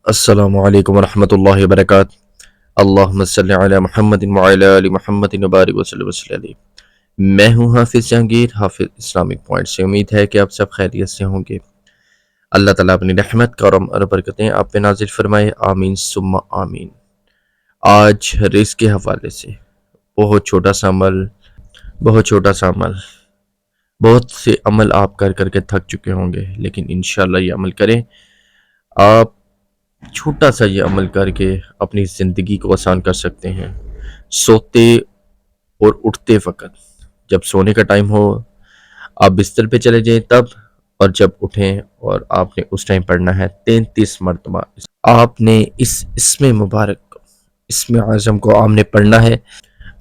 السلام علیکم ورحمۃ اللہ وبرکاتہ۔ اللہم صلی علی محمد وعلی آل محمد وبارک وسلم علیہ۔ میں ہوں حافظ جہانگیر، حافظ اسلامک پوائنٹ سے۔ امید ہے کہ آپ سب خیریت سے ہوں گے۔ اللہ تعالیٰ اپنی رحمت کرم اور برکتیں آپ پہ نازل فرمائے، آمین ثم آمین۔ آج رزق کے حوالے سے بہت چھوٹا سا عمل بہت سے عمل آپ کر کے تھک چکے ہوں گے، لیکن انشاءاللہ یہ عمل کریں۔ آپ چھوٹا سا یہ عمل کر کے اپنی زندگی کو آسان کر سکتے ہیں۔ سوتے اور اٹھتے وقت، جب سونے کا ٹائم ہو آپ بستر پہ چلے جائیں تب، اور جب اٹھیں اور آپ نے اس ٹائم پڑھنا ہے 33 مرتبہ۔ آپ نے اس اسم مبارک کو، اسم اعظم کو آپ نے پڑھنا ہے۔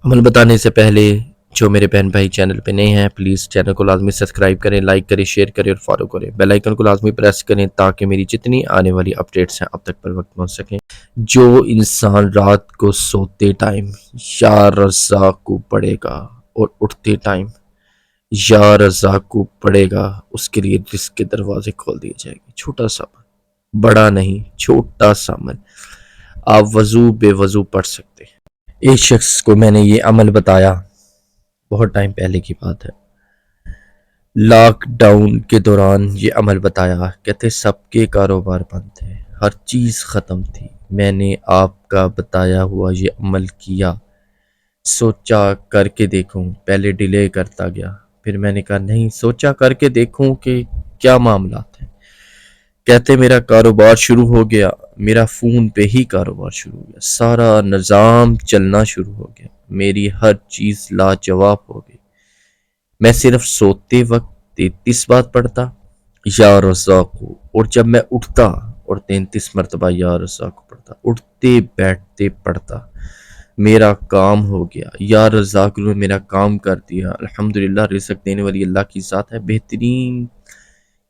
عمل بتانے سے پہلے جو میرے بہن بھائی چینل پہ نئے ہیں، پلیز چینل کو لازمی سبسکرائب کریں، لائک کریں، شیئر کریں اور فالو کریں۔ بیل آئیکن کو لازمی پریس کریں تاکہ میری جتنی آنے والی اپڈیٹس ہیں اب تک پر وقت پہنچ سکیں۔ جو انسان رات کو سوتے ٹائم یا رزاق کو پڑھے گا اور اٹھتے ٹائم یا رزاق کو پڑھے گا، اس کے لیے رزق کے دروازے کھول دیے جائیں گے۔ چھوٹا سا عمل، بڑا نہیں، چھوٹا سا عمل، آپ وضو بے وضو پڑھ سکتے ہیں۔ ایک شخص کو میں نے یہ عمل بتایا، بہت ٹائم پہلے کی بات ہے، لاک ڈاؤن کے دوران یہ عمل بتایا۔ کہتے سب کے کاروبار بند تھے، ہر چیز ختم تھی، میں نے آپ کا بتایا ہوا یہ عمل کیا، سوچا کر کے دیکھوں، پہلے ڈیلے کرتا گیا، پھر میں نے کہا نہیں، سوچا کر کے دیکھوں کہ کیا معاملات ہیں۔ کہتے میرا کاروبار شروع ہو گیا، میرا فون پہ ہی کاروبار شروع ہو گیا، سارا نظام چلنا شروع ہو گیا، میری ہر چیز لاجواب ہو گئی۔ میں صرف سوتے وقت 33 بار پڑھتا یا رزاق کو، اور جب میں اٹھتا اور 33 مرتبہ یا رزاق کو پڑھتا، اٹھتے بیٹھتے پڑھتا، میرا کام ہو گیا، یا رزاق نے میرا کام کر دیا۔ الحمدللہ، رزق دینے والی اللہ کی ذات ہے بہترین۔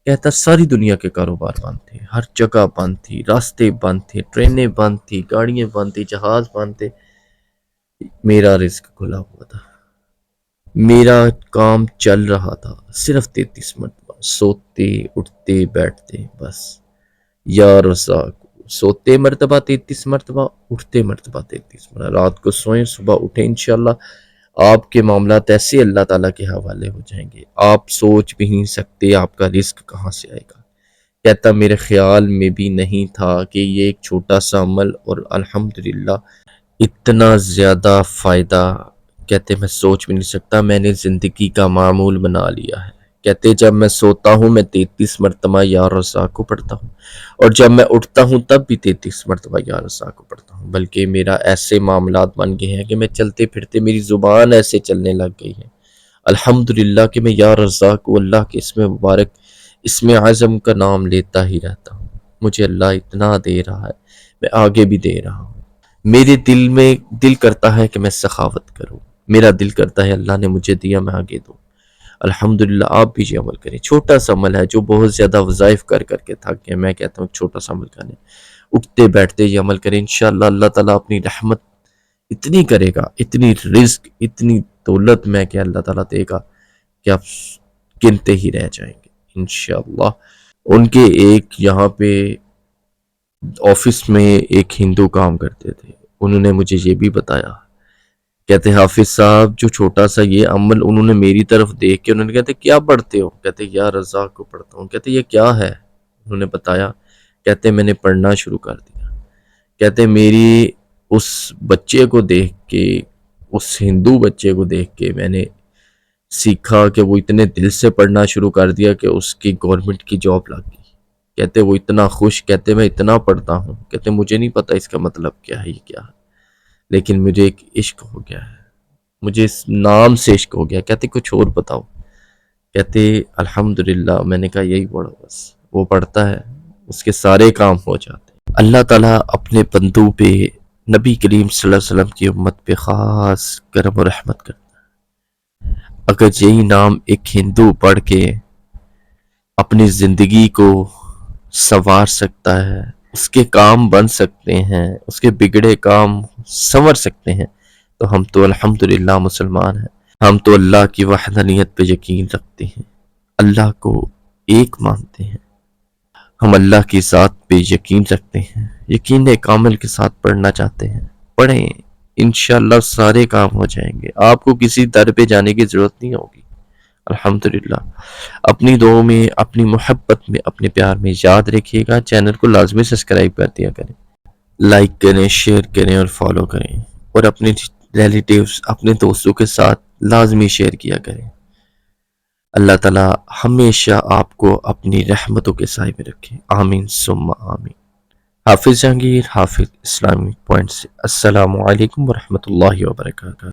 کہتا ساری دنیا کے کاروبار بند تھے، ہر جگہ بند تھی، راستے بند تھے، ٹرینیں بند تھی، گاڑیاں بند تھی، جہاز بند تھے، میرا رزق کھلا ہوا تھا، میرا کام چل رہا تھا۔ صرف 33 مرتبہ سوتے اٹھتے بیٹھتے، بس یا رزاق، سوتے مرتبہ 33 مرتبہ، اٹھتے مرتبہ 33 مرتبہ۔ رات کو سوئیں، صبح اٹھیں، انشاءاللہ آپ کے معاملات ایسے اللہ تعالیٰ کے حوالے ہو جائیں گے، آپ سوچ بھی نہیں سکتے آپ کا رزق کہاں سے آئے گا۔ کہتا میرے خیال میں بھی نہیں تھا کہ یہ ایک چھوٹا سا عمل اور الحمدللہ اتنا زیادہ فائدہ، کہتے میں سوچ بھی نہیں سکتا، میں نے زندگی کا معمول بنا لیا ہے۔ کہتے جب میں سوتا ہوں میں 33 مرتبہ یا رزاق کو پڑھتا ہوں، اور جب میں اٹھتا ہوں تب بھی 33 مرتبہ یا رزاق کو پڑھتا ہوں، بلکہ میرا ایسے معاملات بن گئے ہیں کہ میں چلتے پھرتے میری زبان ایسے چلنے لگ گئی ہے الحمدللہ کہ میں یا رزاق کو، اللہ کے اسم مبارک، اسم اعظم کا نام لیتا ہی رہتا ہوں۔ مجھے اللہ اتنا دے رہا ہے، میں آگے بھی دے رہا ہوں۔ میرے دل کرتا ہے کہ میں سخاوت کروں، میرا دل کرتا ہے اللہ نے مجھے دیا میں آگے دوں۔ الحمدللہ آپ بھی یہ عمل کریں، چھوٹا سا عمل ہے جو بہت زیادہ وظائف کر کے تھک گئے، میں کہتا ہوں چھوٹا سا عمل کریں، اٹھتے بیٹھتے یہ عمل کریں، انشاءاللہ اللہ تعالیٰ اپنی رحمت اتنی کرے گا، اتنی رزق، اتنی دولت میں کہ اللہ تعالیٰ دے گا کہ آپ گنتے ہی رہ جائیں گے انشاءاللہ۔ ان کے ایک یہاں پہ آفس میں ایک ہندو کام کرتے تھے، انہوں نے مجھے یہ بھی بتایا، کہتے حافظ صاحب جو چھوٹا سا یہ عمل انہوں نے میری طرف دیکھ کے، انہوں نے کہتے کیا پڑھتے ہو؟ کہتے یا رزاق کو پڑھتا ہوں۔ کہتے یہ کیا ہے؟ انہوں نے بتایا، کہتے میں نے پڑھنا شروع کر دیا۔ کہتے میری اس بچے کو دیکھ کے، اس ہندو بچے کو دیکھ کے میں نے سیکھا کہ وہ اتنے دل سے پڑھنا شروع کر دیا کہ اس کی گورنمنٹ کی جاب لگ گئی۔ کہتے وہ اتنا خوش، کہتے میں اتنا پڑھتا ہوں، کہتے مجھے نہیں پتا اس کا مطلب کیا ہے، یہ کیا ہے، لیکن مجھے ایک عشق ہو گیا ہے، مجھے اس نام سے عشق ہو گیا۔ کہتے کچھ اور بتاؤ؟ کہتے الحمدللہ، میں نے کہا یہی پڑھو بس۔ وہ پڑھتا ہے، اس کے سارے کام ہو جاتے ہیں۔ اللہ تعالیٰ اپنے بندوں پہ، نبی کریم صلی اللہ علیہ وسلم کی امت پہ خاص کرم و رحمت کرتا ہے۔ اگر یہی نام ایک ہندو پڑھ کے اپنی زندگی کو سنوار سکتا ہے، اس کے کام بن سکتے ہیں، اس کے بگڑے کام سنور سکتے ہیں، تو ہم تو الحمدللہ مسلمان ہیں۔ ہم تو اللہ کی وحدانیت پہ یقین رکھتے ہیں، اللہ کو ایک مانتے ہیں، ہم اللہ کی ذات پہ یقین رکھتے ہیں، یقین کامل کے ساتھ پڑھنا چاہتے ہیں، پڑھیں، انشاءاللہ سارے کام ہو جائیں گے، آپ کو کسی در پہ جانے کی ضرورت نہیں ہوگی۔ الحمدللہ۔ اپنی دعاؤں میں، اپنی محبت میں، اپنے پیار میں یاد رکھیے گا، چینل کو لازمی سبسکرائب کر دیا کریں، لائک کریں، شیئر کریں اور فالو کریں، اور اپنے ریلیٹیوز، اپنے دوستوں کے ساتھ لازمی شیئر کیا کریں۔ اللہ تعالی ہمیشہ آپ کو اپنی رحمتوں کے سائے میں رکھے، آمین ثم آمین۔ حافظ جہانگیر، حافظ اسلامک پوائنٹ سے، السلام علیکم ورحمۃ اللہ وبرکاتہ۔